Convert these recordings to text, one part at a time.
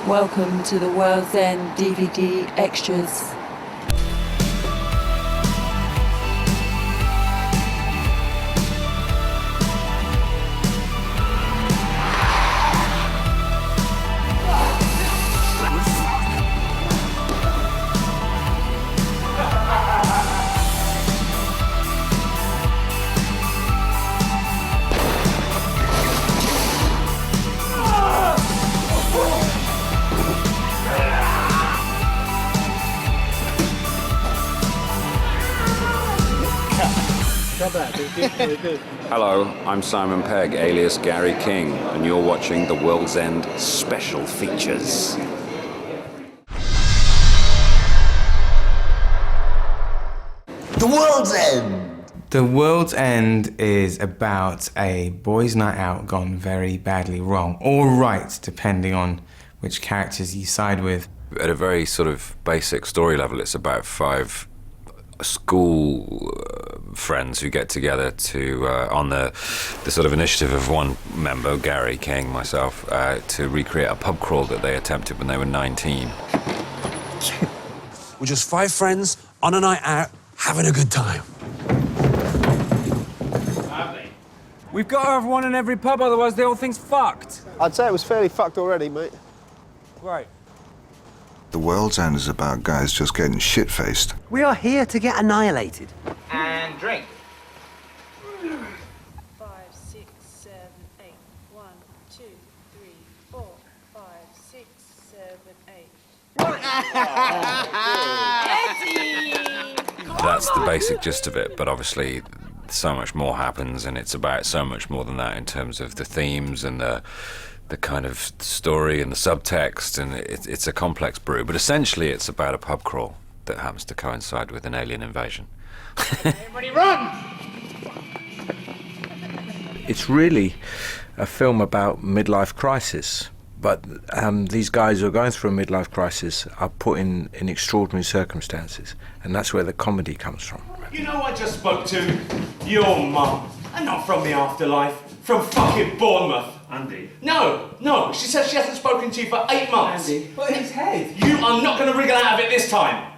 Welcome to the World's End DVD extras. Hello, I'm Simon Pegg, alias Gary King, and you're watching the World's End Special Features. The World's End! The World's End is about a boys' night out gone very badly wrong, or right, depending on which characters you side with. At a very sort of basic story level, it's about five school friends who get together to on the sort of initiative of one member, Gary King, myself, to recreate a pub crawl that they attempted when they were 19. We're just five friends on a night out having a good time. We've got to have one in every pub, otherwise the whole thing's fucked. I'd say it was fairly fucked already, mate. Right. The World's End is about guys just getting shit-faced. We are here to get annihilated. And drink. 5, 6, 7, 8. 1, 2, 3, 4, 5, 6, 7, 8. That's the basic gist of it, but obviously so much more happens, and it's about so much more than that in terms of the themes and the kind of story and the subtext, and it's a complex brew, but essentially it's about a pub crawl that happens to coincide with an alien invasion. Everybody run! It's really a film about midlife crisis, but these guys who are going through a midlife crisis are put in extraordinary circumstances, and that's where the comedy comes from. You know, I just spoke to your mum, and not from the afterlife, from fucking Bournemouth. Andy? No, she says she hasn't spoken to you for 8 months. Andy, put his head. You are not going to wriggle out of it this time.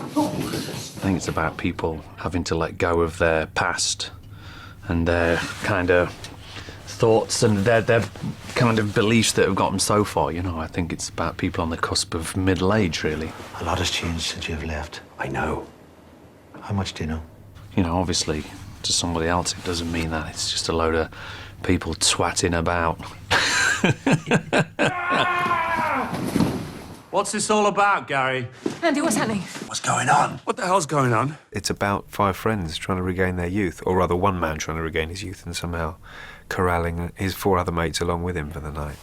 I think it's about people having to let go of their past and their kind of thoughts and their kind of beliefs that have got them so far, you know. I think it's about people on the cusp of middle age, really. A lot has changed since you've left. I know. How much do you know? You know, obviously, to somebody else, it doesn't mean that. It's just a load of people twatting about. What's this all about, Gary? Andy, what's happening? What's going on? What the hell's going on? It's about five friends trying to regain their youth, or rather one man trying to regain his youth and somehow corralling his four other mates along with him for the night.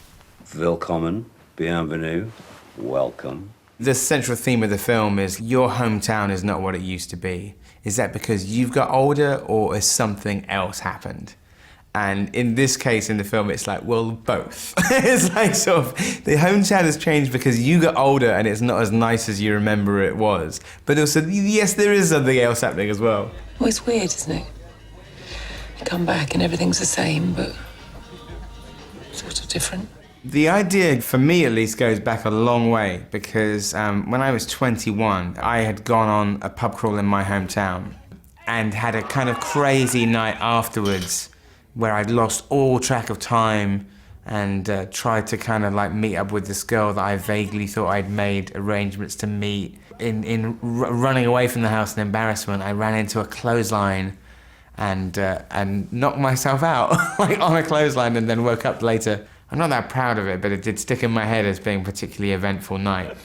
Willkommen, bienvenue, welcome. The central theme of the film is your hometown is not what it used to be. Is that because you've got older, or has something else happened? And in this case, in the film, it's like, well, both. It's like sort of, the hometown has changed because you got older and it's not as nice as you remember it was. But also, yes, there is something else happening as well. Well, it's weird, isn't it? You come back and everything's the same, but sort of different. The idea, for me at least, goes back a long way because when I was 21, I had gone on a pub crawl in my hometown and had a kind of crazy night afterwards where I'd lost all track of time and tried to kind of like meet up with this girl that I vaguely thought I'd made arrangements to meet. In running away from the house in embarrassment, I ran into a clothesline and knocked myself out like on a clothesline, and then woke up later. I'm not that proud of it, but it did stick in my head as being a particularly eventful night.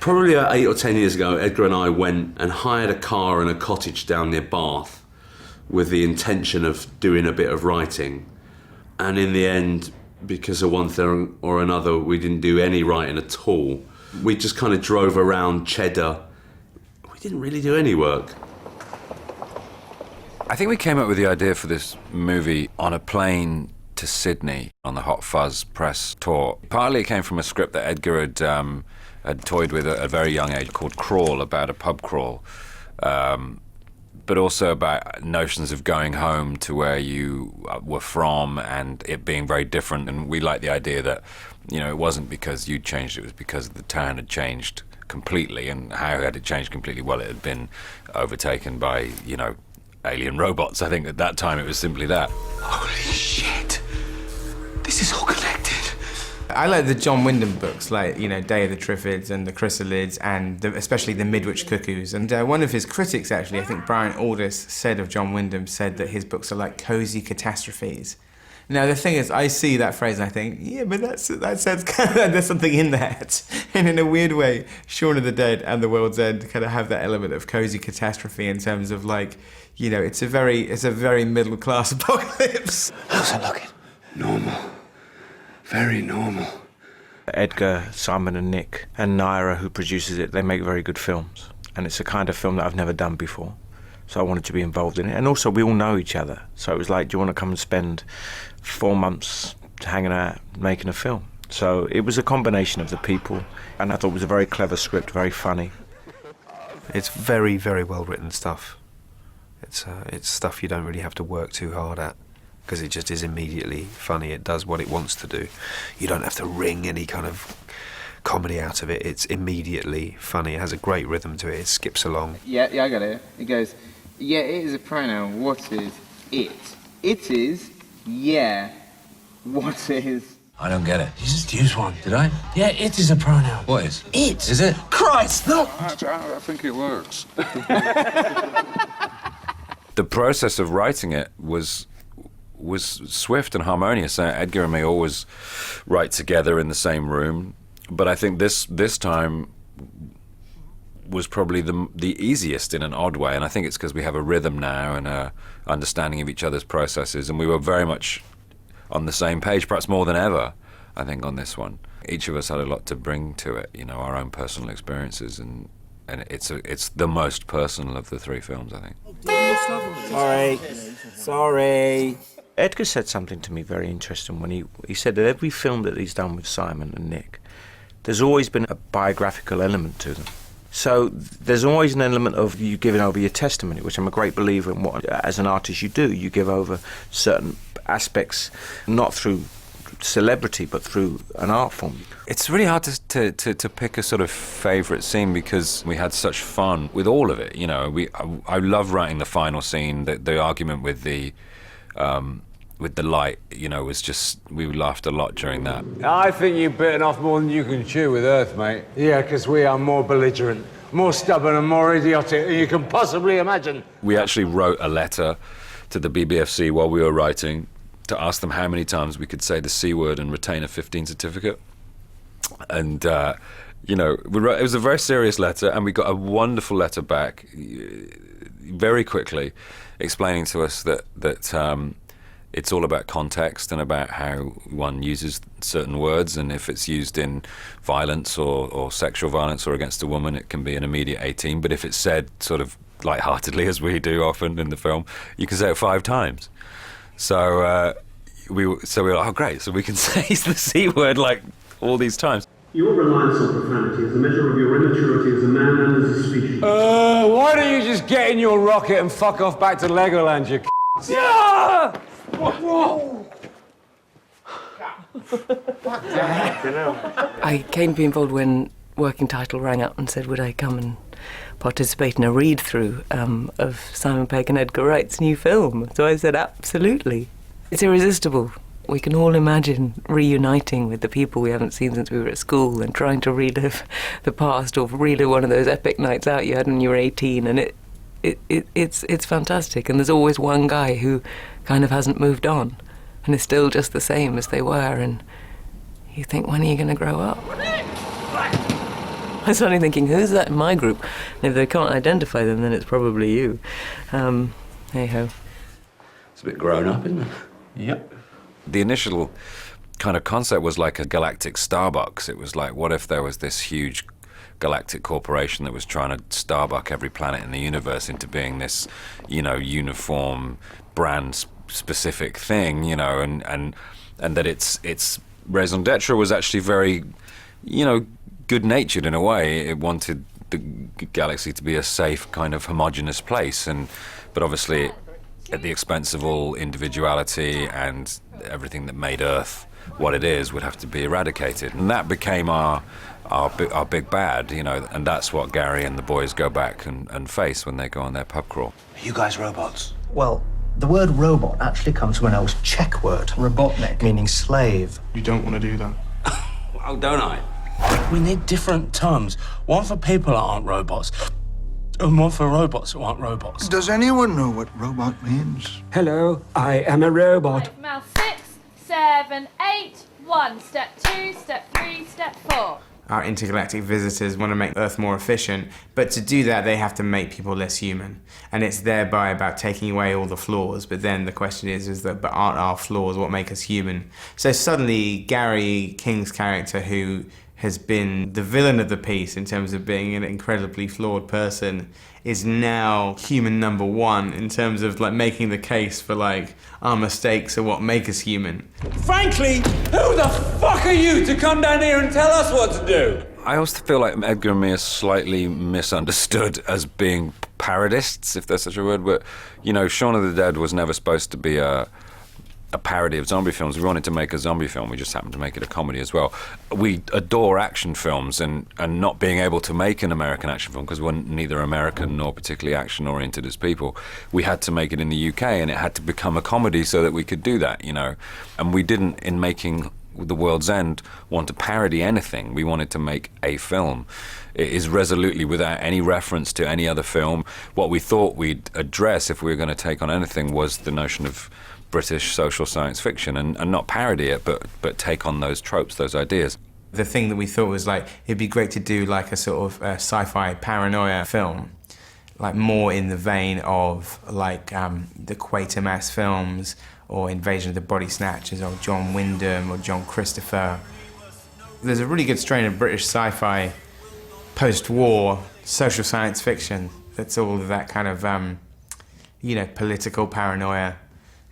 Probably 8 or 10 years ago, Edgar and I went and hired a car and a cottage down near Bath with the intention of doing a bit of writing. And in the end, because of one thing or another, we didn't do any writing at all. We just kind of drove around Cheddar. We didn't really do any work. I think we came up with the idea for this movie on a plane to Sydney on the Hot Fuzz press tour. Partly it came from a script that Edgar had toyed with at a very young age called Crawl, about a pub crawl. but also about notions of going home to where you were from and it being very different. And we like the idea that, it wasn't because you'd changed, it was because the town had changed completely. And how had it changed completely? Well, it had been overtaken by, alien robots. I think at that time it was simply that. Holy shit. This is all connected. I like the John Wyndham books, like, Day of the Triffids and the Chrysalids, and especially the Midwich Cuckoos. And one of his critics, actually, I think Brian Aldiss, said of John Wyndham, said that his books are like cozy catastrophes. Now, the thing is, I see that phrase and I think, yeah, but that sounds kind of like there's something in that. And in a weird way, Shaun of the Dead and The World's End kind of have that element of cozy catastrophe in terms of, like, it's a very middle-class apocalypse. How's it looking? Normal. Very normal. Edgar, Simon and Nick, and Naira, who produces it, they make very good films. And it's a kind of film that I've never done before. So I wanted to be involved in it. And also, we all know each other. So it was like, do you want to come and spend 4 months hanging out, making a film? So it was a combination of the people. And I thought it was a very clever script, very funny. It's very, very well written stuff. It's stuff you don't really have to work too hard at, because it just is immediately funny. It does what it wants to do. You don't have to wring any kind of comedy out of it. It's immediately funny. It has a great rhythm to it. It skips along. Yeah, I got it. It goes, yeah, it is a pronoun. What is it? It is, yeah. What is? I don't get it. You just used one, did I? Yeah, it is a pronoun. What is? It. Is it? Christ, no! I think it works. The process of writing it was swift and harmonious. Edgar and me always write together in the same room, but I think this time was probably the easiest in an odd way, and I think it's because we have a rhythm now and a understanding of each other's processes, and we were very much on the same page, perhaps more than ever, I think, on this one. Each of us had a lot to bring to it, our own personal experiences, and it's the most personal of the three films, I think. Sorry. Edgar said something to me very interesting when he said that every film that he's done with Simon and Nick, there's always been a biographical element to them. So there's always an element of you giving over your testimony, which I'm a great believer in. What, as an artist, you do. You give over certain aspects, not through celebrity, but through an art form. It's really hard to pick a sort of favourite scene because we had such fun with all of it. I love writing the final scene. The argument with the light, was just, we laughed a lot during that. I think you've bitten off more than you can chew with Earth, mate. Yeah, because we are more belligerent, more stubborn and more idiotic than you can possibly imagine. We actually wrote a letter to the BBFC while we were writing to ask them how many times we could say the C word and retain a 15 certificate. And, it was a very serious letter, and we got a wonderful letter back very quickly explaining to us that it's all about context and about how one uses certain words, and if it's used in violence or sexual violence or against a woman, it can be an immediate 18, but if it's said sort of lightheartedly, as we do often in the film, you can say it 5 times. So we were like, oh great, so we can say the C word like all these times. Your reliance on profanity is a measure of your immaturity as a man and as a species. Why don't you just get in your rocket and fuck off back to Legoland, you yeah! Whoa! I came to be involved when Working Title rang up and said, would I come and participate in a read-through of Simon Pegg and Edgar Wright's new film. So I said, absolutely. It's irresistible. We can all imagine reuniting with the people we haven't seen since we were at school and trying to relive the past or relive one of those epic nights out you had when you were 18, and it's fantastic. And there's always one guy who kind of hasn't moved on and is still just the same as they were, and you think, when are you going to grow up? I'm suddenly thinking, who's that in my group? And if they can't identify them, then it's probably you. Hey-ho. It's a bit grown up, isn't it? Yep. The initial kind of concept was like a galactic Starbucks. It was like, what if there was this huge galactic corporation that was trying to Starbuck every planet in the universe into being this, uniform, brand-specific thing, and that its raison d'etre was actually very, good-natured in a way. It wanted the galaxy to be a safe, kind of homogenous place, but obviously at the expense of all individuality and everything that made Earth what it is would have to be eradicated. And that became our big bad, you know, and that's what Gary and the boys go back and face when they go on their pub crawl. Are you guys robots? Well, the word robot actually comes from an old Czech word, robotnik, meaning slave. You don't want to do that. Oh, don't I? We need different terms. One for people that aren't robots, and one for robots who aren't robots. Does anyone know what robot means? Hello, I am a robot. Mouth 6, 7, 8, 1. Step 2, step 3, step 4. Our intergalactic visitors want to make Earth more efficient, but to do that they have to make people less human. And it's thereby about taking away all the flaws, but then the question is that, but aren't our flaws what make us human? So suddenly Gary King's character, who has been the villain of the piece in terms of being an incredibly flawed person, is now human number one in terms of like making the case for like our mistakes are what make us human. Frankly, who the fuck are you to come down here and tell us what to do? I also feel like Edgar and me are slightly misunderstood as being parodists, if there's such a word, but, you know, Shaun of the Dead was never supposed to be a parody of zombie films. We wanted to make a zombie film, we just happened to make it a comedy as well. We adore action films, and not being able to make an American action film because we're neither American nor particularly action oriented as people, we had to make it in the UK, and it had to become a comedy so that we could do that, you know. And we didn't, in making The World's End, want to parody anything. We wanted to make a film. It is resolutely without any reference to any other film. What we thought we'd address if we were going to take on anything was the notion of British social science fiction, and not parody it, but take on those tropes, those ideas. The thing that we thought was like, it'd be great to do like a sort of sci-fi paranoia film, like more in the vein of like the Quatermass films, or Invasion of the Body Snatchers, or John Wyndham, or John Christopher. There's a really good strain of British sci-fi, post-war, social science fiction, that's all of that kind of, you know, political paranoia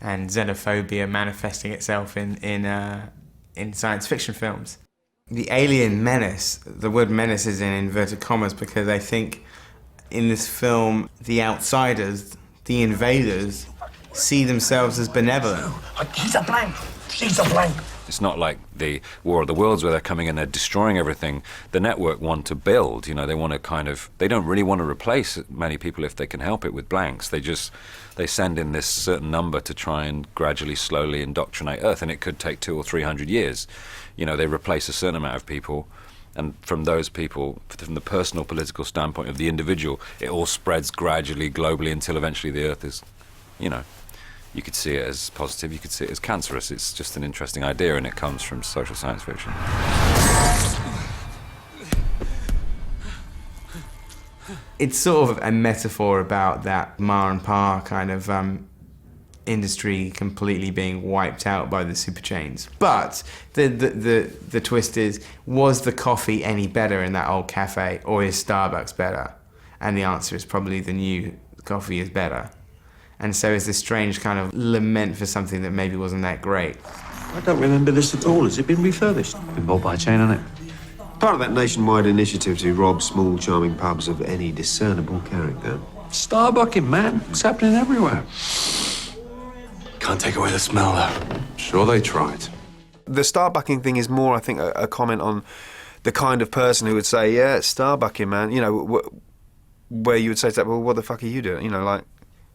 and xenophobia manifesting itself in science fiction films. The alien menace, the word menace is in inverted commas because I think in this film, the outsiders, the invaders, see themselves as benevolent. She's a blank. She's a blank. It's not like the War of the Worlds where they're coming and they're destroying everything. The network want to build, you know, they want to kind of, they don't really want to replace many people if they can help it with blanks. They send in this certain number to try and gradually, slowly indoctrinate Earth, and it could take 200 or 300 years. You know, they replace a certain amount of people, and from those people, from the personal political standpoint of the individual, it all spreads gradually, globally, until eventually the Earth is, you know, you could see it as positive, you could see it as cancerous. It's just an interesting idea, and it comes from social science fiction. It's sort of a metaphor about that ma and pa kind of industry completely being wiped out by the super chains. But the twist is, was the coffee any better in that old cafe, or is Starbucks better? And the answer is probably the new coffee is better. And so it's this strange kind of lament for something that maybe wasn't that great. I don't remember this at all. Has it been refurbished? Been bought by a chain, hasn't it? Part of that nationwide initiative to rob small, charming pubs of any discernible character. Starbucking, man. It's happening everywhere. Can't take away the smell, though. Sure they tried. The Starbucking thing is more, I think, a comment on the kind of person who would say, yeah, it's Starbucking, man. You know, where you would say to that, well, what the fuck are you doing? You know, like,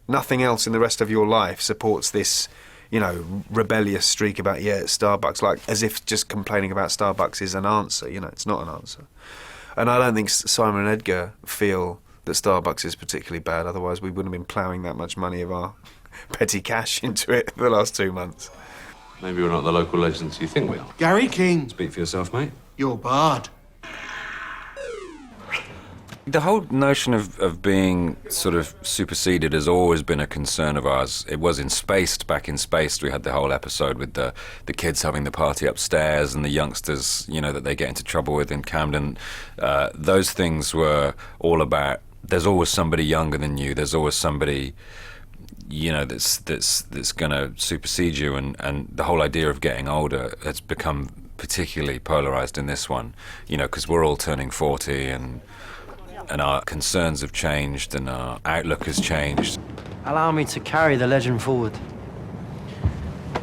nothing else in the rest of your life supports this, you know, rebellious streak about, yeah, it's Starbucks, like as if just complaining about Starbucks is an answer. You know, it's not an answer. And I don't think Simon and Edgar feel that Starbucks is particularly bad, otherwise we wouldn't have been ploughing that much money of our petty cash into it for the last 2 months. Maybe we're not the local legends you think we are. Gary King. Speak for yourself, mate. You're barred. The whole notion of being sort of superseded has always been a concern of ours. It was in Spaced, back in Spaced, we had the whole episode with the kids having the party upstairs and the youngsters, you know, that they get into trouble with in Camden. Those things were all about, there's always somebody younger than you, there's always somebody, you know, that's going to supersede you, and the whole idea of getting older has become particularly polarized in this one, you know, because we're all turning 40 and and our concerns have changed and our outlook has changed. Allow me to carry the legend forward.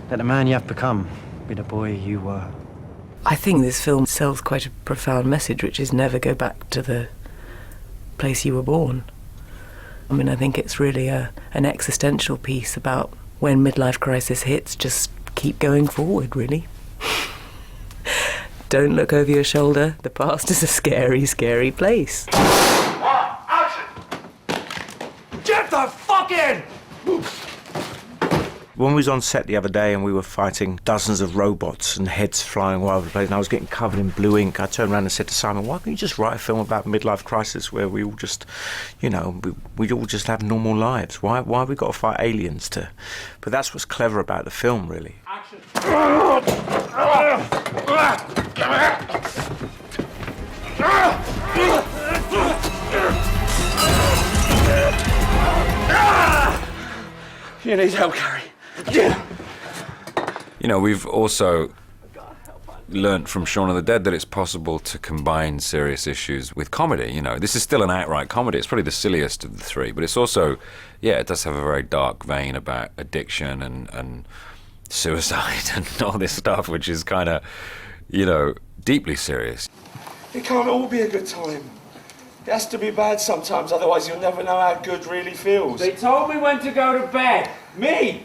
Let the man you have become be the boy you were. I think this film sells quite a profound message, which is never go back to the place you were born. I mean, I think it's really an existential piece about when midlife crisis hits, just keep going forward, really. Don't look over your shoulder. The past is a scary, scary place. Action! Get the fuck in! When we was on set the other day and we were fighting dozens of robots and heads flying all over the place and I was getting covered in blue ink, I turned around and said to Simon, why can't you just write a film about midlife crisis where we all just, you know, we all just have normal lives? Why have we got to fight aliens to... But that's what's clever about the film, really. Action! You need help, Gary. You know, we've also learnt from Shaun of the Dead that it's possible to combine serious issues with comedy. You know, this is still an outright comedy. It's probably the silliest of the three, but it's also, yeah, it does have a very dark vein about addiction and suicide and all this stuff, which is kind of, you know, deeply serious. It can't all be a good time. It has to be bad sometimes, otherwise you'll never know how good really feels. They told me when to go to bed. Me!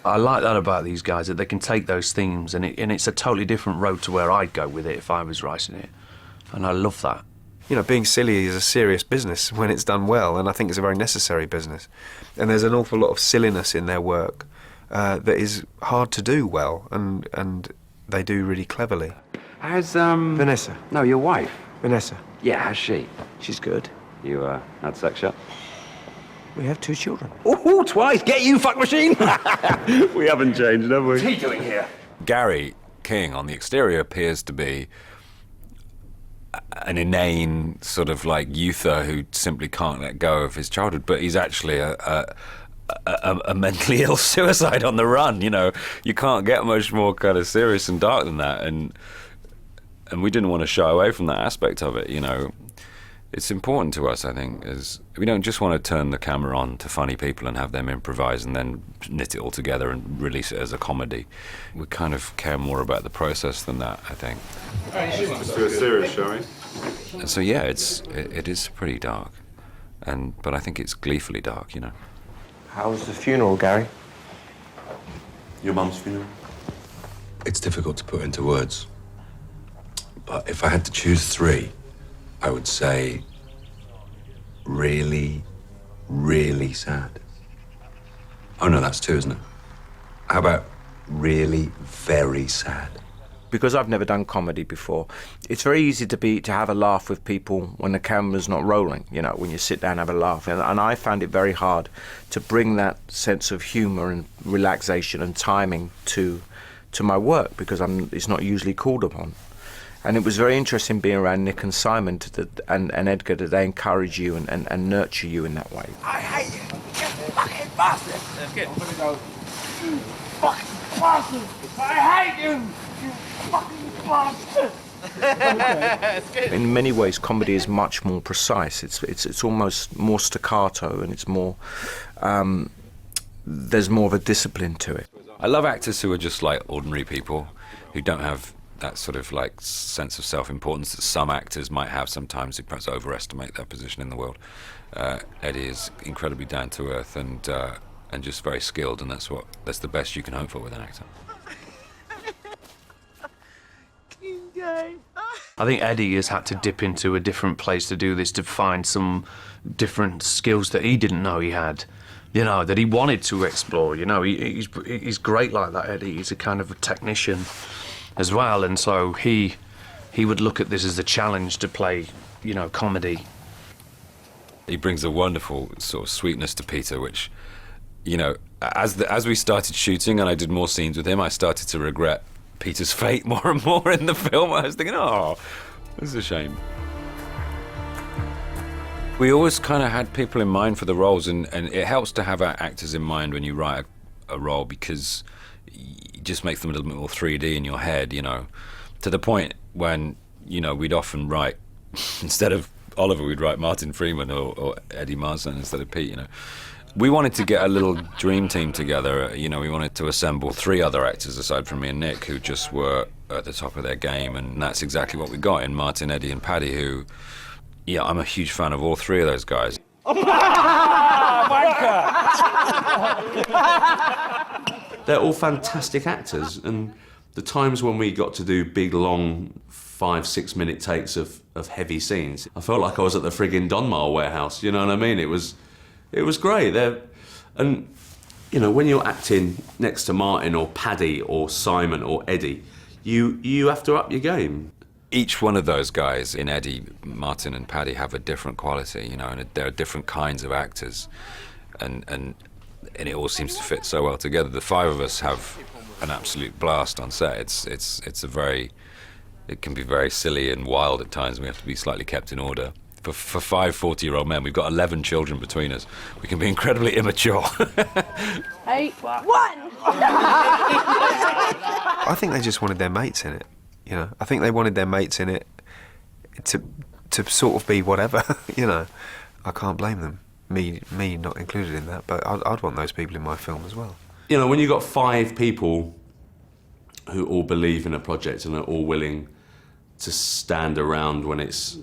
I like that about these guys, that they can take those themes and it's a totally different road to where I'd go with it if I was writing it. And I love that. You know, being silly is a serious business when it's done well, and I think it's a very necessary business. And there's an awful lot of silliness in their work that is hard to do well, and they do really cleverly. How's, Vanessa. No, your wife. Vanessa. Yeah, how's she? She's good. You, had sex yet? We have 2 children. Ooh, twice! Get you, fuck machine! We haven't changed, have we? What's he doing here? Gary King on the exterior appears to be an inane sort of like youther who simply can't let go of his childhood, but he's actually a mentally ill suicide on the run. You know, you can't get much more kind of serious and dark than that, and we didn't want to shy away from that aspect of it. You know, it's important to us, I think, as we don't just want to turn the camera on to funny people and have them improvise and then knit it all together and release it as a comedy. We kind of care more about the process than that, I think. Let's do a series, shall we? And so yeah, it is pretty dark, but I think it's gleefully dark, you know. How was the funeral, Gary? Your mum's funeral? It's difficult to put into words, but if I had to choose 3, I would say really, really sad. Oh no, that's 2, isn't it? How about really, very sad? Because I've never done comedy before, it's very easy to have a laugh with people when the camera's not rolling, you know, when you sit down and have a laugh. And I found it very hard to bring that sense of humour and relaxation and timing to my work, because it's not usually called upon. And it was very interesting being around Nick and Simon and Edgar, that they encourage you and nurture you in that way. I hate you, you fucking bastard! That's good. I'm gonna go, you fucking bastard! I hate you, you fucking bastard! That's good. In many ways, comedy is much more precise. It's almost more staccato, and it's more. There's more of a discipline to it. I love actors who are just like ordinary people, who don't have that sort of like sense of self-importance that some actors might have sometimes, who perhaps overestimate their position in the world. Eddie is incredibly down to earth and just very skilled, and that's the best you can hope for with an actor. I think Eddie has had to dip into a different place to do this, to find some different skills that he didn't know he had, you know, that he wanted to explore. You know, he's great like that, Eddie. He's a kind of a technician as well, and so he would look at this as a challenge to play, you know, comedy. He brings a wonderful sort of sweetness to Peter, which, you know, as we started shooting and I did more scenes with him, I started to regret Peter's fate more and more in the film. I was thinking, oh, this is a shame. We always kind of had people in mind for the roles, and it helps to have actors in mind when you write a role, because it just makes them a little bit more 3D in your head, you know, to the point when, you know, we'd often write, instead of Oliver, we'd write Martin Freeman or Eddie Marsden instead of Pete, you know. We wanted to get a little dream team together, you know, we wanted to assemble 3 other actors aside from me and Nick who just were at the top of their game, and that's exactly what we got in Martin, Eddie and Paddy, who, yeah, I'm a huge fan of all 3 of those guys. They're all fantastic actors, and the times when we got to do big, long 5-6 minute takes of heavy scenes, I felt like I was at the friggin' Donmar warehouse, you know what I mean? It was great. And, you know, when you're acting next to Martin or Paddy or Simon or Eddie, you have to up your game. Each one of those guys in Eddie, Martin and Paddy have a different quality, you know, and there are different kinds of actors, and it all seems to fit so well together. The 5 of us have an absolute blast on set. It can be very silly and wild at times. We have to be slightly kept in order. For 5 40-year-old men, we've got 11 children between us. We can be incredibly immature. 8, 1. I think they just wanted their mates in it. You know, I think they wanted their mates in it to sort of be whatever. You know, I can't blame them. Me not included in that, but I'd want those people in my film as well. You know, when you've got 5 people who all believe in a project and are all willing to stand around when it's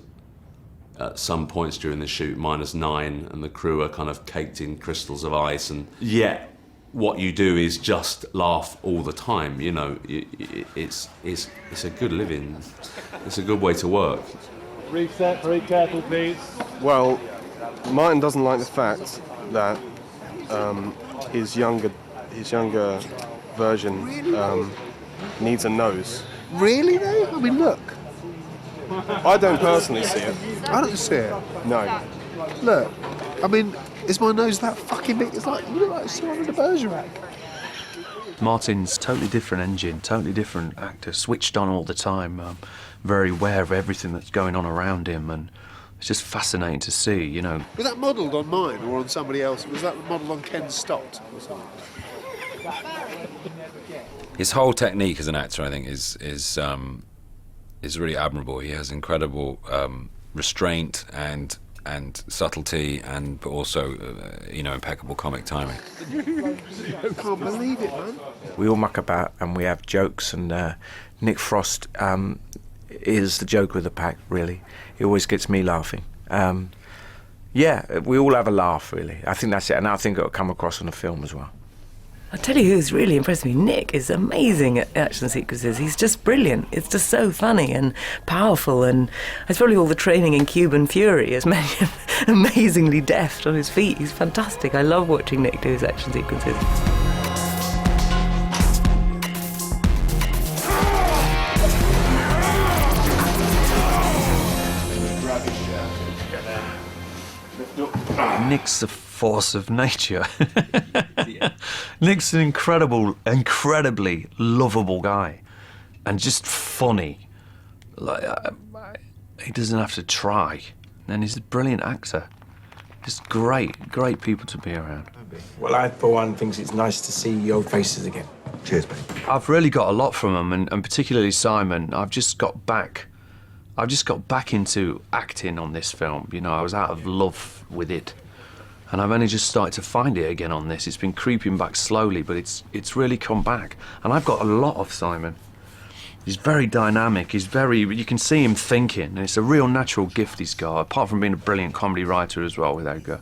at some points during the shoot -9 and the crew are kind of caked in crystals of ice, and yet what you do is just laugh all the time, you know, it's a good living, it's a good way to work. Reset, very careful, please. Well, Martin doesn't like the fact that his younger version needs a nose. Really though? I mean, look. I don't personally see it. I don't see it. No. Look, I mean, is my nose that fucking big? It's like, you look like Simon de Bergerac. Martin's totally different engine, totally different actor, switched on all the time, very aware of everything that's going on around him, and it's just fascinating to see, you know. Was that modelled on mine or on somebody else? Was that modelled on Ken Stott or something? His whole technique as an actor, I think, is really admirable. He has incredible restraint and subtlety, but also you know, impeccable comic timing. I can't believe it, man. We all muck about and we have jokes, and Nick Frost is the joker of the pack, really. He always gets me laughing. Yeah, we all have a laugh, really. I think that's it, and I think it'll come across on the film as well. I'll tell you who's really impressed me. Nick is amazing at action sequences. He's just brilliant. It's just so funny and powerful, and it's probably all the training in Cuban Fury has made him amazingly deft on his feet. He's fantastic. I love watching Nick do his action sequences. Nick's a force of nature. Nick's an incredibly lovable guy, and just funny. Like he doesn't have to try, and he's a brilliant actor. Just great people to be around. Well, I, for one, think it's nice to see your faces again. Cheers, mate. I've really got a lot from him, and particularly Simon. I've just got back into acting on this film. You know, I was out of love with it, and I've only just started to find it again on this. It's been creeping back slowly, but it's really come back. And I've got a lot of Simon. He's very dynamic. You can see him thinking, and it's a real natural gift he's got. Apart from being a brilliant comedy writer as well with Edgar,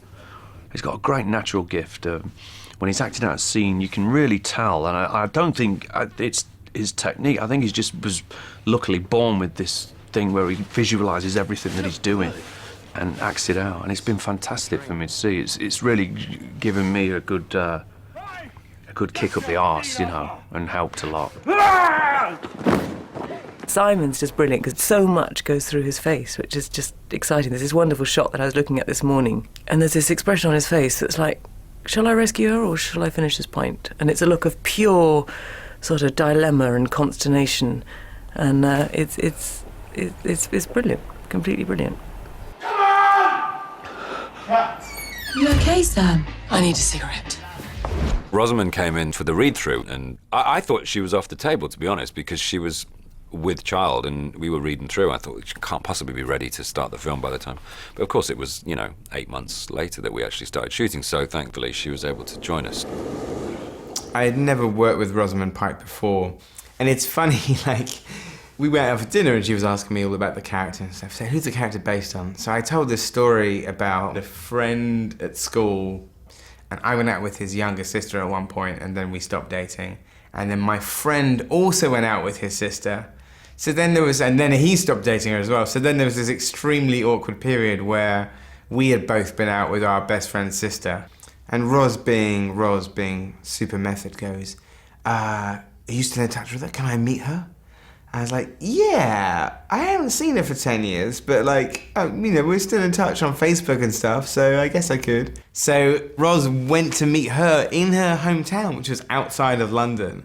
he's got a great natural gift. When he's acting out a scene, you can really tell. And I don't think it's his technique. I think he's just was luckily born with this thing where he visualises everything that he's doing and acts it out, and it's been fantastic for me to see. It's really given me a good kick up the arse, you know, and helped a lot. Simon's just brilliant because so much goes through his face, which is just exciting. There's this wonderful shot that I was looking at this morning, and there's this expression on his face that's like, shall I rescue her or shall I finish this pint? And it's a look of pure sort of dilemma and consternation, and it's brilliant, completely brilliant. You okay, Sam? I need a cigarette. Rosamund came in for the read-through, and I thought she was off the table, to be honest, because she was with child, and we were reading through. I thought, she can't possibly be ready to start the film by the time. But of course, it was, 8 months later that we actually started shooting. So thankfully, she was able to join us. I had never worked with Rosamund Pike before, and it's funny, like, we went out for dinner and she was asking me all about the character and stuff. So who's the character based on? So I told this story about a friend at school, and I went out with his younger sister at one point, and then we stopped dating. And then my friend also went out with his sister. So then and then he stopped dating her as well. So then there was this extremely awkward period where we had both been out with our best friend's sister. And Roz being super method, goes, are you still in touch with her? Can I meet her? I was like, yeah, I haven't seen her for 10 years, but like, we're still in touch on Facebook and stuff, so I guess I could. So Roz went to meet her in her hometown, which was outside of London.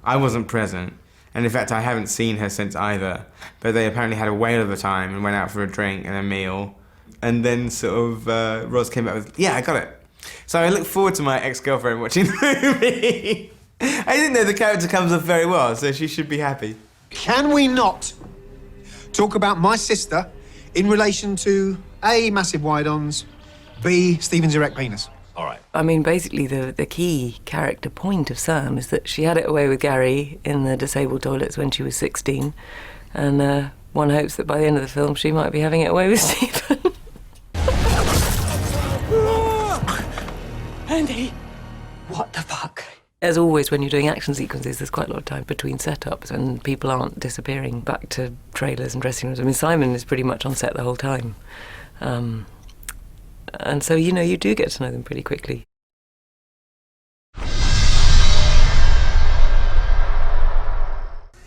I wasn't present, and in fact, I haven't seen her since either. But they apparently had a whale of a time and went out for a drink and a meal. And then sort of, Roz came back with, yeah, I got it. So I look forward to my ex-girlfriend watching the movie. I didn't know the character comes off very well, so she should be happy. Can we not talk about my sister in relation to A, massive wide-ons, B, Stephen's erect penis? All right. I mean, basically, the key character point of Sam is that she had it away with Gary in the disabled toilets when she was 16, and one hopes that by the end of the film she might be having it away with Stephen. Andy, what the fuck? As always, when you're doing action sequences, there's quite a lot of time between setups and people aren't disappearing back to trailers and dressing rooms. I mean, Simon is pretty much on set the whole time. And so, you do get to know them pretty quickly.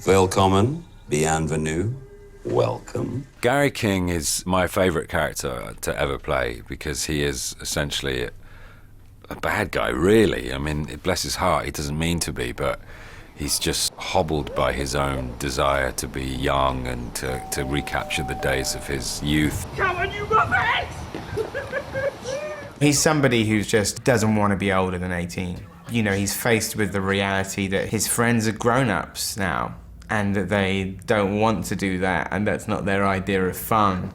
Willkommen, bienvenue, welcome. Gary King is my favourite character to ever play because he is essentially a bad guy, really. I mean, bless his heart, he doesn't mean to be, but he's just hobbled by his own desire to be young and to recapture the days of his youth. Come on, you muppets! He's somebody who just doesn't want to be older than 18. He's faced with the reality that his friends are grown-ups now, and that they don't want to do that, and that's not their idea of fun.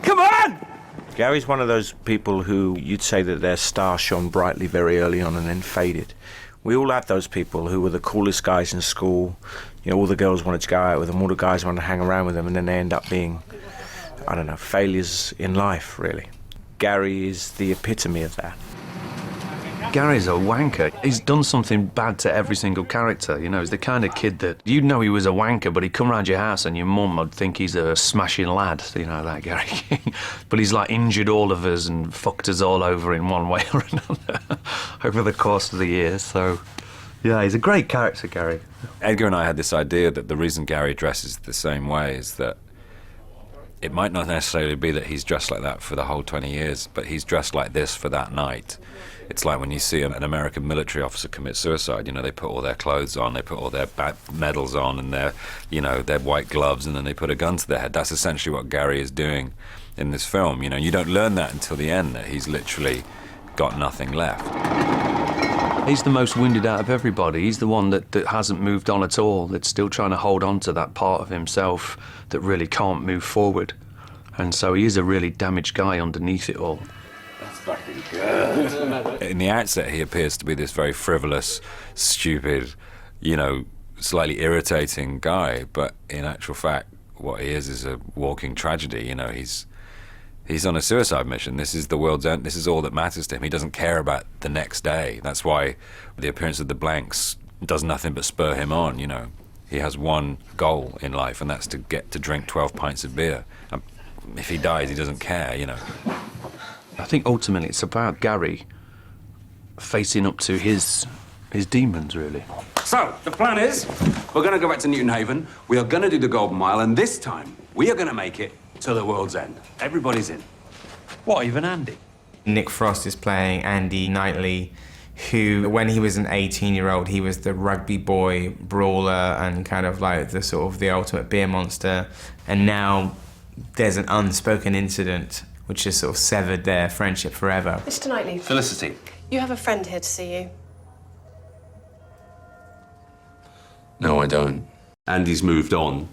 Come on! Gary's one of those people who you'd say that their star shone brightly very early on and then faded. We all had those people who were the coolest guys in school. All the girls wanted to go out with them, all the guys wanted to hang around with them, and then they end up being, failures in life, really. Gary is the epitome of that. Gary's a wanker. He's done something bad to every single character, He's the kind of kid that you'd know he was a wanker, but he'd come round your house and your mum would think he's a smashing lad, that Gary King. But he's like injured all of us and fucked us all over in one way or another over the course of the years. So, yeah, he's a great character, Gary. Edgar and I had this idea that the reason Gary dresses the same way is that it might not necessarily be that he's dressed like that for the whole 20 years, but he's dressed like this for that night. It's like when you see an American military officer commit suicide, they put all their clothes on, they put all their medals on and their white gloves, and then they put a gun to their head. That's essentially what Gary is doing in this film. You don't learn that until the end, that he's literally got nothing left. He's the most wounded out of everybody. He's the one that hasn't moved on at all, that's still trying to hold on to that part of himself that really can't move forward. And so he is a really damaged guy underneath it all. That's fucking good. In the outset, he appears to be this very frivolous, stupid, slightly irritating guy, but in actual fact, what he is a walking tragedy. He's on a suicide mission. This is the world's end. This is all that matters to him. He doesn't care about the next day. That's why the appearance of the blanks does nothing but spur him on, He has one goal in life, and that's to get to drink 12 pints of beer. If he dies, he doesn't care, I think ultimately it's about Gary facing up to his demons, really. So, the plan is, we're going to go back to Newton Haven, we are going to do the Golden Mile, and this time, we are going to make it to the world's end. Everybody's in. What, even Andy? Nick Frost is playing Andy Knightley, who, when he was an 18-year-old, he was the rugby boy brawler and kind of like the ultimate beer monster. And now there's an unspoken incident which has sort of severed their friendship forever. Mr. Knightley. Felicity. You have a friend here to see you. No, I don't. Andy's moved on.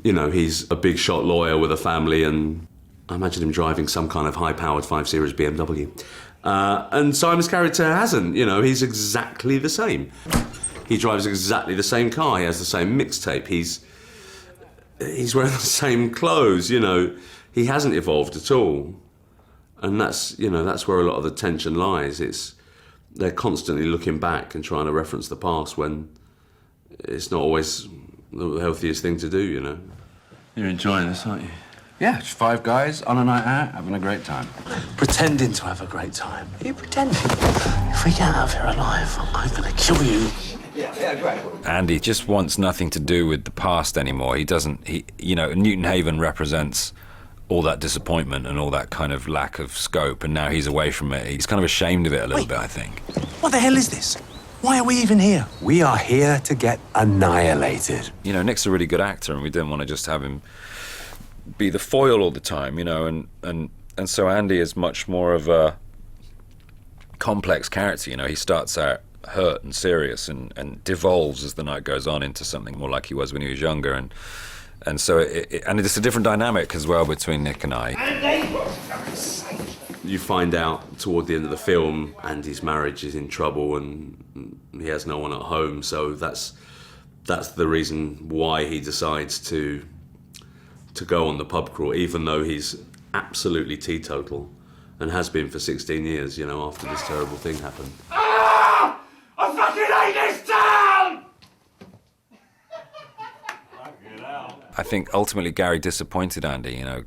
You know, he's a big shot lawyer with a family, and I imagine him driving some kind of high-powered 5 Series BMW. And Simon's character hasn't, you know, he's exactly the same. He drives exactly the same car, he has the same mixtape, he's wearing the same clothes, you know. He hasn't evolved at all. And that's, you know, that's where a lot of the tension lies. They're constantly looking back and trying to reference the past when it's not always the healthiest thing to do, you know. You're enjoying this, aren't you? Yeah, just 5 guys on a night out, having a great time. Pretending to have a great time. Are you pretending? If we get out of here alive, I'm gonna kill you. Yeah, great. Andy just wants nothing to do with the past anymore. You know, Newton Haven represents all that disappointment and all that kind of lack of scope, and now he's away from it. He's kind of ashamed of it a little bit, I think. What the hell is this? Why are we even here? We are here to get annihilated. You know, Nick's a really good actor, and we didn't want to just have him be the foil all the time, you know, and so Andy is much more of a complex character, you know. He starts out hurt and serious and devolves as the night goes on into something more like he was when he was younger, and so it's a different dynamic as well between Nick and I. You find out toward the end of the film Andy's marriage is in trouble and he has no one at home, so that's the reason why he decides to go on the pub crawl, even though he's absolutely teetotal and has been for 16 years, you know, after this terrible thing happened. Ah! I fucking hate this town! I think ultimately Gary disappointed Andy, you know.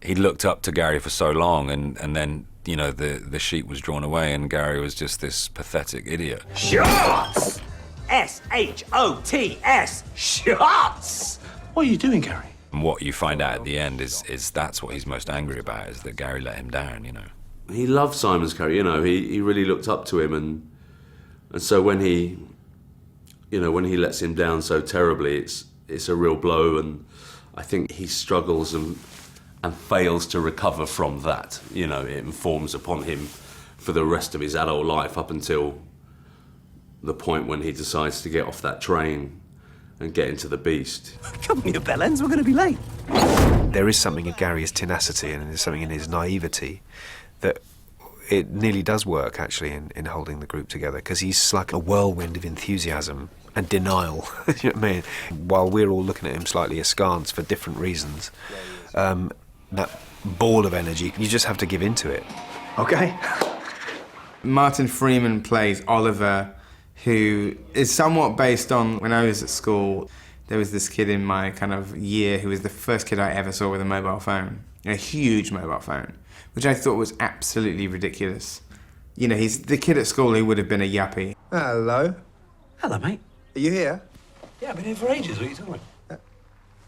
He looked up to Gary for so long, and then, you know, the sheet was drawn away and Gary was just this pathetic idiot. Shots! S-H-O-T-S! Shots! What are you doing, Gary? And what you find out at the end is that's what he's most angry about, is that Gary let him down, you know. He loved Simon's character, you know, he really looked up to him, and so when he lets him down so terribly, it's a real blow, and I think he struggles and fails to recover from that. You know, it informs upon him for the rest of his adult life up until the point when he decides to get off that train and get into the beast. Come on, you bellends, we're going to be late. There is something in Gary's tenacity and there's something in his naivety that it nearly does work, actually, in holding the group together, because he's like a whirlwind of enthusiasm and denial. You know what I mean? While we're all looking at him slightly askance for different reasons, that ball of energy, you just have to give into it. Okay. Martin Freeman plays Oliver, who is somewhat based on when I was at school. There was this kid in my kind of year who was the first kid I ever saw with a mobile phone, a huge mobile phone, which I thought was absolutely ridiculous. You know, he's the kid at school who would have been a yuppie. Hello. Hello, mate. Are you here? Yeah, I've been here for ages. What are you talking about?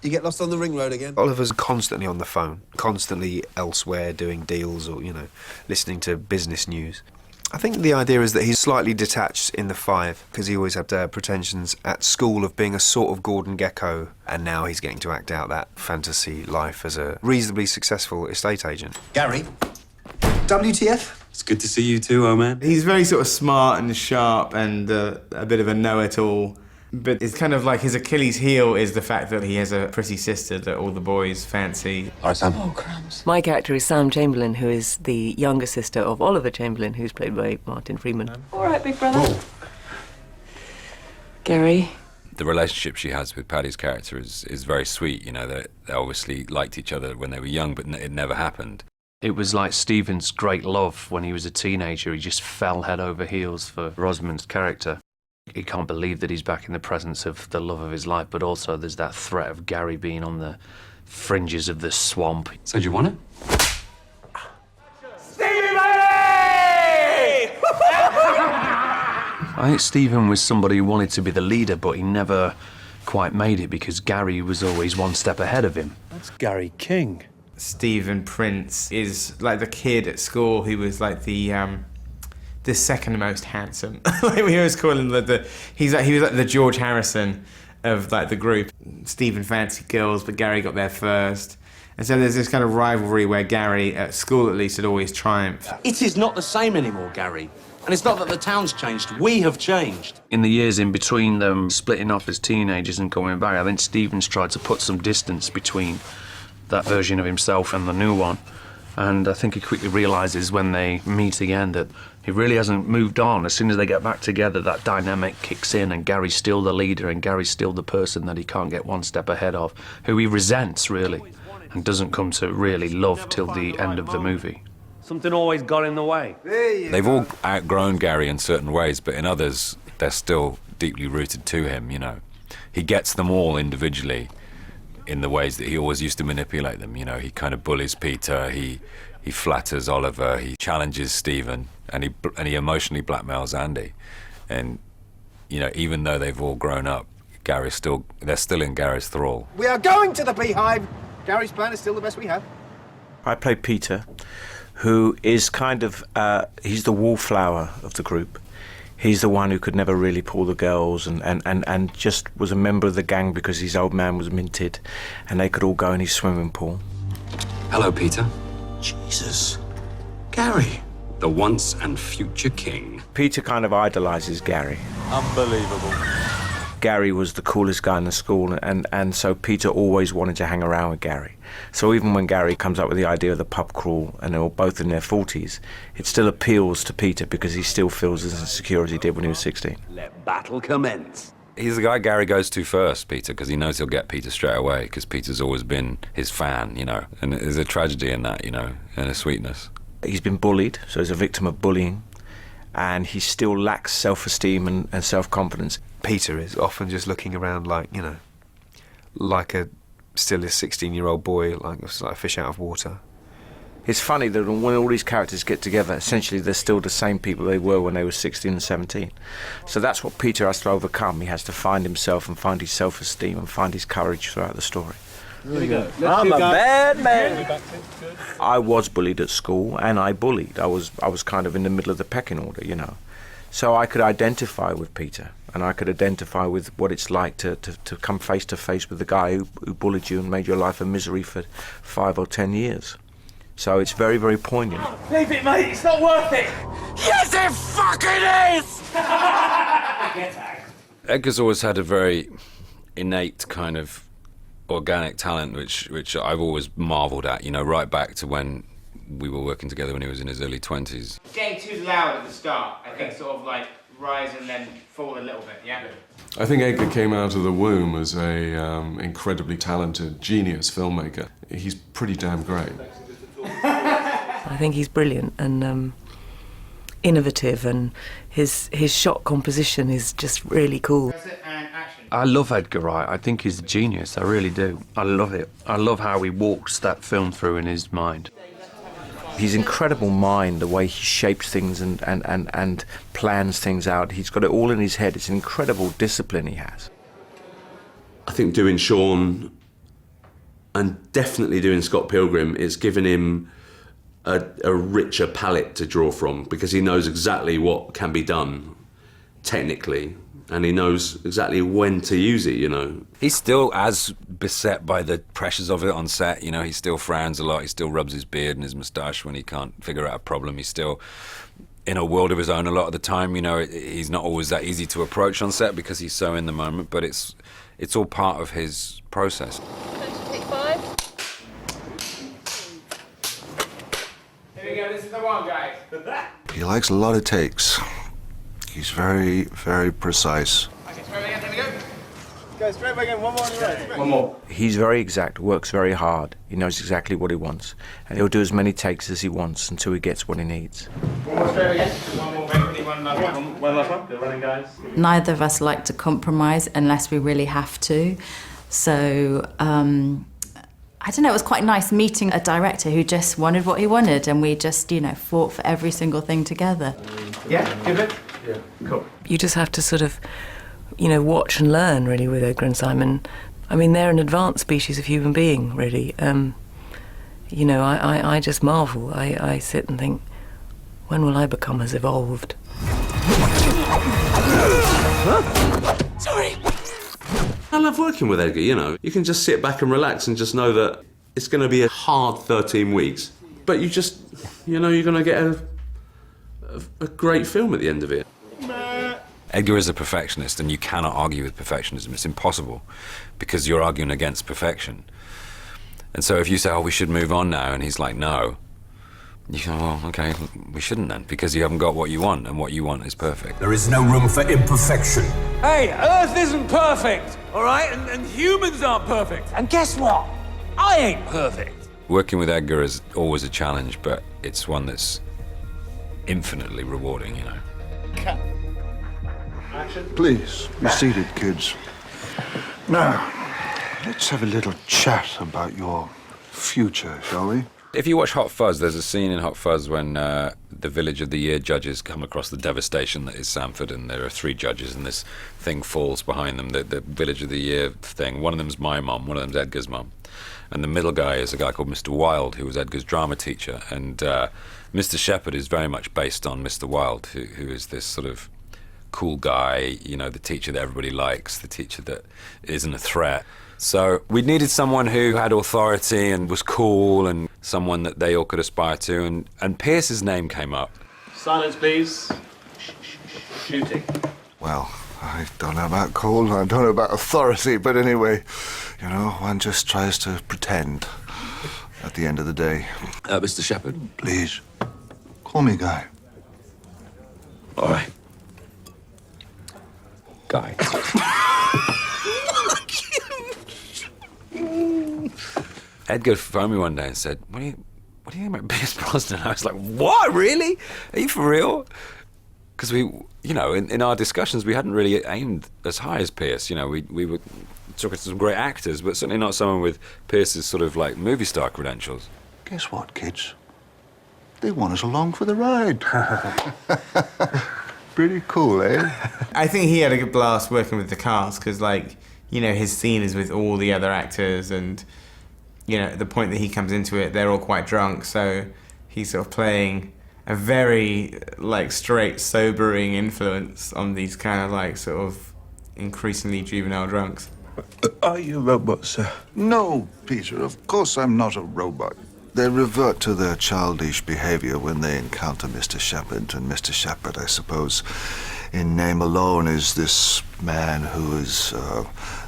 You get lost on the ring road again? Oliver's constantly on the phone, constantly elsewhere doing deals or, you know, listening to business news. I think the idea is that he's slightly detached in the 5, because he always had pretensions at school of being a sort of Gordon Gekko, and now he's getting to act out that fantasy life as a reasonably successful estate agent. Gary, WTF? It's good to see you too, oh man. He's very sort of smart and sharp and a bit of a know-it-all. But it's kind of like his Achilles heel is the fact that he has a pretty sister that all the boys fancy. All right, Sam. Oh, crumbs. My character is Sam Chamberlain, who is the younger sister of Oliver Chamberlain, who's played by Martin Freeman. All right, big brother. Gary. The relationship she has with Paddy's character is very sweet, you know. They obviously liked each other when they were young, but it never happened. It was like Stephen's great love when he was a teenager. He just fell head over heels for Rosamund's character. He can't believe that he's back in the presence of the love of his life, but also there's that threat of Gary being on the fringes of the swamp. So do you want it? I think Stephen was somebody who wanted to be the leader, but he never quite made it because Gary was always one step ahead of him. That's Gary King. Stephen Prince is like the kid at school who was like the second most handsome. Like we always call him he was like the George Harrison of like the group. Stephen fancied girls, but Gary got there first. And so there's this kind of rivalry where Gary, at school at least, had always triumphed. It is not the same anymore, Gary. And it's not that the town's changed, we have changed. In the years in between them splitting off as teenagers and coming back, I think Stephen's tried to put some distance between that version of himself and the new one. And I think he quickly realises when they meet again that he really hasn't moved on. As soon as they get back together, that dynamic kicks in and Gary's still the leader and Gary's still the person that he can't get one step ahead of, who he resents, really, and doesn't come to really love till the end of the movie. Something always got in the way. They've all outgrown Gary in certain ways, but in others, they're still deeply rooted to him, you know. He gets them all individually in the ways that he always used to manipulate them, you know. He kind of bullies Peter, he flatters Oliver, he challenges Stephen, and he emotionally blackmails Andy. And, you know, even though they've all grown up, they're still in Gary's thrall. We are going to the beehive. Gary's plan is still the best we have. I play Peter, who is kind of, he's the wallflower of the group. He's the one who could never really pull the girls and just was a member of the gang because his old man was minted and they could all go in his swimming pool. Hello, Peter. Jesus. Gary. The once and future king. Peter kind of idolises Gary. Unbelievable. Gary was the coolest guy in the school, and so Peter always wanted to hang around with Gary. So even when Gary comes up with the idea of the pub crawl, and they're all both in their 40s, it still appeals to Peter because he still feels as insecure as he did when he was 16. Let battle commence. He's the guy Gary goes to first, Peter, because he knows he'll get Peter straight away, because Peter's always been his fan, you know. And there's a tragedy in that, you know, and a sweetness. He's been bullied, so he's a victim of bullying, and he still lacks self-esteem and self-confidence. Peter is often just looking around like, you know, like still a 16-year-old boy, like a fish out of water. It's funny that when all these characters get together, essentially they're still the same people they were when they were 16 and 17. So that's what Peter has to overcome. He has to find himself and find his self-esteem and find his courage throughout the story. Really good. I'm a bad man. I was bullied at school, and I bullied. I was kind of in the middle of the pecking order, you know. So I could identify with Peter, and I could identify with what it's like to come face to face with the guy who bullied you and made your life a misery for 5 or 10 years. So it's very, very poignant. Leave it, mate. It's not worth it. Yes, it fucking is. Edgar's always had a very innate kind of organic talent, which I've always marvelled at, you know, right back to when we were working together when he was in his early 20s. Getting too loud at the start, I think, sort of like rise and then fall a little bit, yeah? I think Edgar came out of the womb as a incredibly talented, genius filmmaker. He's pretty damn great. I think he's brilliant and innovative, and his shot composition is just really cool. I love Edgar Wright. I think he's a genius. I really do. I love it. I love how he walks that film through in his mind. His incredible mind, the way he shapes things and plans things out. He's got it all in his head. It's an incredible discipline he has. I think doing Sean and definitely doing Scott Pilgrim, it's given him a richer palette to draw from, because he knows exactly what can be done technically, and he knows exactly when to use it, you know. He's still as beset by the pressures of it on set, you know. He still frowns a lot, he still rubs his beard and his moustache when he can't figure out a problem. He's still in a world of his own a lot of the time, you know. He's not always that easy to approach on set because he's so in the moment, but it's all part of his process. Take 5. Here we go, this is the one, guys. He likes a lot of takes. He's very, very precise. Okay, straight back in, here we go. Go straight back in, one more on the right. One more. He's very exact, works very hard. He knows exactly what he wants. And he'll do as many takes as he wants until he gets what he needs. One more straight back in, one more back, one last one. One last one. Good running, guys. Neither of us like to compromise unless we really have to. So, I don't know, it was quite nice meeting a director who just wanted what he wanted, and we just, you know, fought for every single thing together. Yeah, give it. Yeah, cool. You just have to sort of, you know, watch and learn, really, with Edgar and Simon. I mean, they're an advanced species of human being, really. You know, I just marvel. I sit and think, when will I become as evolved? Sorry. I love working with Edgar, you know. You can just sit back and relax and just know that it's going to be a hard 13 weeks. But you just, you know, you're going to get a great film at the end of it. Edgar is a perfectionist, and you cannot argue with perfectionism. It's impossible, because you're arguing against perfection. And so if you say, oh, we should move on now, and he's like, no, you go, well, okay, we shouldn't then, because you haven't got what you want, and what you want is perfect. There is no room for imperfection. Hey, Earth isn't perfect, all right? And humans aren't perfect. And guess what? I ain't perfect. Working with Edgar is always a challenge, but it's one that's infinitely rewarding, you know. Cut. Please, be seated, kids. Now, let's have a little chat about your future, shall we? If you watch Hot Fuzz, there's a scene in Hot Fuzz when the Village of the Year judges come across the devastation that is Sanford, and there are 3 judges, and this thing falls behind them, the Village of the Year thing. One of them's my mum, one of them's Edgar's mum. And the middle guy is a guy called Mr. Wilde, who was Edgar's drama teacher. And Mr. Shepherd is very much based on Mr. Wilde, who is this sort of cool guy, you know, the teacher that everybody likes, the teacher that isn't a threat. So we needed someone who had authority and was cool, and someone that they all could aspire to, and Pierce's name came up. Silence, please. Shooting. Well, I don't know about cool, I don't know about authority, but anyway, you know, one just tries to pretend at the end of the day. Mr. Shepherd? Please, call me Guy. All right. Guy. Edgar phoned me one day and said, what do you think about Pierce Brosnan? I was like, what, really? Are you for real? Because we, you know, in our discussions, we hadn't really aimed as high as Pierce. You know, we were talking to some great actors, but certainly not someone with Pierce's sort of like movie star credentials. Guess what, kids? They want us along for the ride. Pretty cool, eh? I think he had a good blast working with the cast, because, like, you know, his scene is with all the other actors, and, you know, at the point that he comes into it, they're all quite drunk, so he's sort of playing a very, like, straight, sobering influence on these kind of, like, sort of increasingly juvenile drunks. Are you a robot, sir? No, Peter, of course I'm not a robot. They revert to their childish behavior when they encounter Mr. Shepherd, and Mr. Shepherd, I suppose, in name alone, is this man who is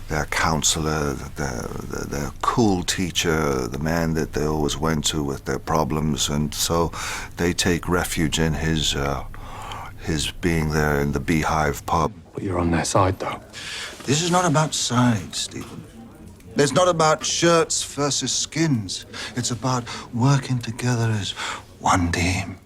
their counselor, their cool teacher, the man that they always went to with their problems, and so they take refuge in his being there in the Beehive pub. But you're on their side, though. This is not about sides, Stephen. It's not about shirts versus skins. It's about working together as one team.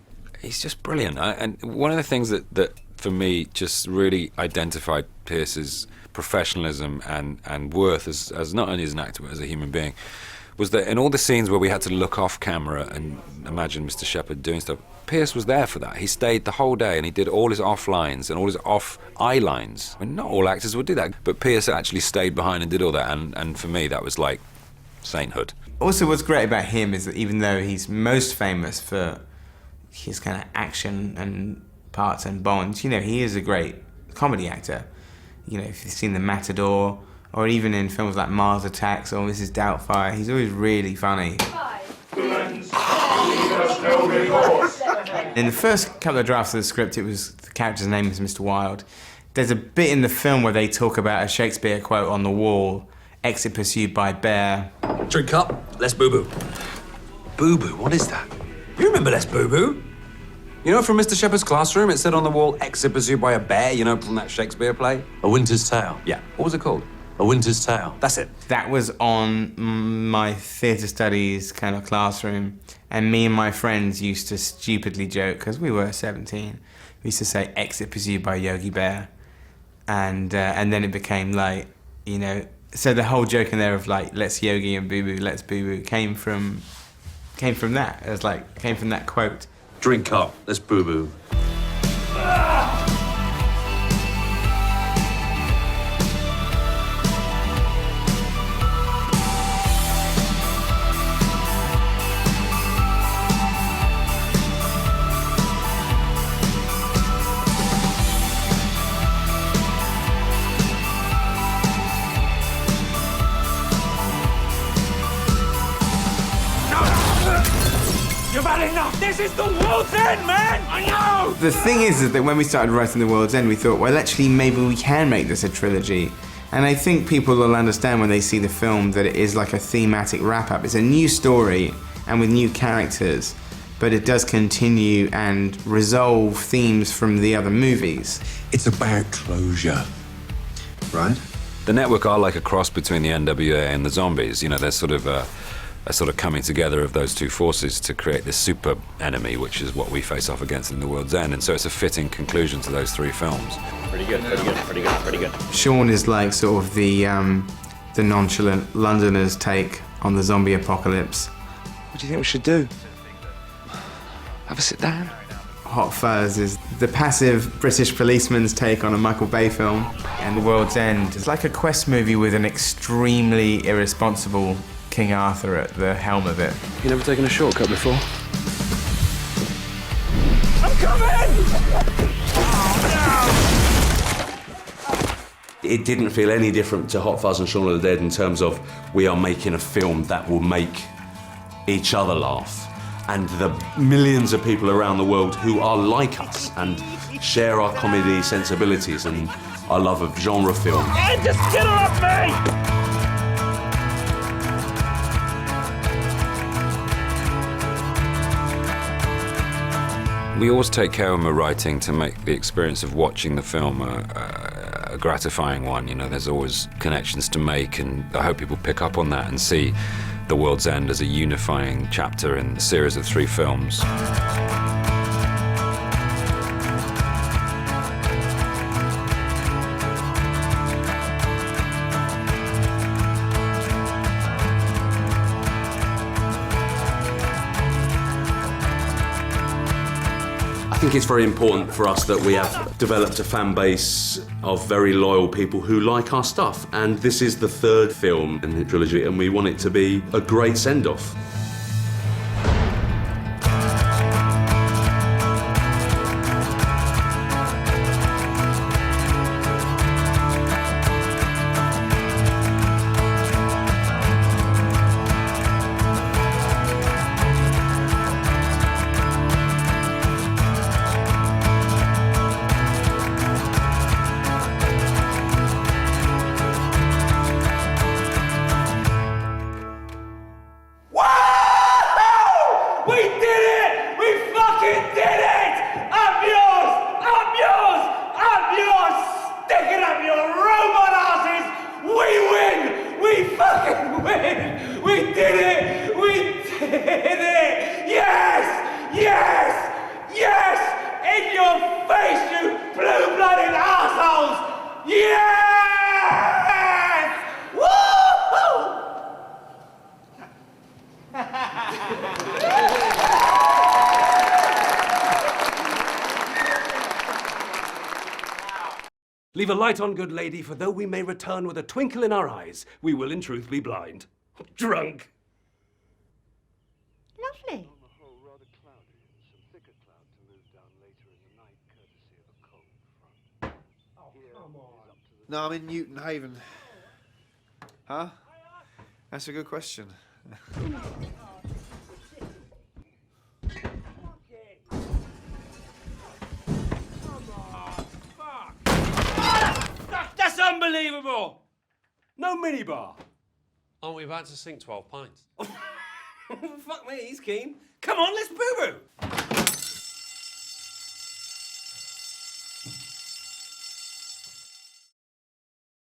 He's just brilliant. And one of the things that for me just really identified Pierce's professionalism and worth as not only as an actor but as a human being was that in all the scenes where we had to look off camera and imagine Mr. Shepherd doing stuff, Pierce was there for that. He stayed the whole day and he did all his off lines and all his off eye lines. I mean, not all actors would do that, but Pierce actually stayed behind and did all that, and for me that was like sainthood. Also, what's great about him is that even though he's most famous for his kind of action and parts and Bonds, you know, he is a great comedy actor. You know, if you've seen The Matador, or even in films like Mars Attacks or Mrs. Doubtfire, he's always really funny. In the first couple of drafts of the script, it was the character's name is Mr. Wilde. There's a bit in the film where they talk about a Shakespeare quote on the wall, exit pursued by bear. Drink up, less boo-boo. Boo-boo, what is that? You remember less boo-boo? You know, from Mr. Shepherd's classroom, it said on the wall, exit pursued by a bear, you know, from that Shakespeare play? A Winter's Tale. Yeah, what was it called? A Winter's Tale. That's it. That was on my theatre studies kind of classroom, and me and my friends used to stupidly joke, because we were 17, we used to say, exit pursued by Yogi Bear. And then it became like, you know, so the whole joke in there of like, let's Yogi and boo-boo, let's boo-boo, came from that. It was like, came from that quote. Drink up, let's boo-boo. I've had enough! This is the world's end, man! I know! The thing is that when we started writing The World's End, we thought, well, actually, maybe we can make this a trilogy. And I think people will understand when they see the film that it is like a thematic wrap-up. It's a new story and with new characters, but it does continue and resolve themes from the other movies. It's about closure, right? The network are like a cross between the NWA and the zombies. You know, they're sort of a sort of coming together of those two forces to create this super enemy, which is what we face off against in The World's End. And so it's a fitting conclusion to those three films. Pretty good, pretty good, pretty good, pretty good. Sean is like sort of the nonchalant Londoners' take on the zombie apocalypse. What do you think we should do? Have a sit down? Hot Fuzz is the passive British policeman's take on a Michael Bay film. And The World's End is like a quest movie with an extremely irresponsible King Arthur at the helm of it. You never taken a shortcut before? I'm coming! It didn't feel any different to Hot Fuzz and Shaun of the Dead in terms of we are making a film that will make each other laugh. And the millions of people around the world who are like us and share our comedy sensibilities and our love of genre film. Hey, just get her off me! We always take care when we're writing to make the experience of watching the film a gratifying one. You know, there's always connections to make, and I hope people pick up on that and see The World's End as a unifying chapter in the series of 3 films. I think it's very important for us that we have developed a fan base of very loyal people who like our stuff. And this is the 3rd film in the trilogy, and we want it to be a great send-off. Leave a light on, good lady, for though we may return with a twinkle in our eyes, we will in truth be blind. Drunk. Lovely. No, I'm in Newton Haven. Huh? That's a good question. That's unbelievable! No minibar. Aren't we about to sink 12 pints? Fuck me, he's keen. Come on, let's boo-boo!